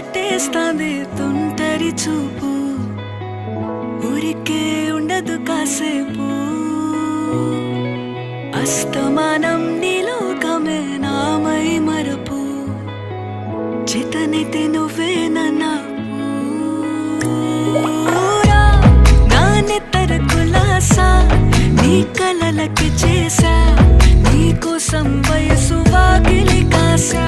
చుట్టేస్తాంది తుంటరి చూపు, ఊరికే ఉండదు కాసేపు. అస్తమానం నీలోకమే నామై మరపు, చేతనైతే నువ్వే నా నెత్తర కులాసా, నీ కలలకి చేసా, నీ కోసం వయసు వాకిలి కాసా.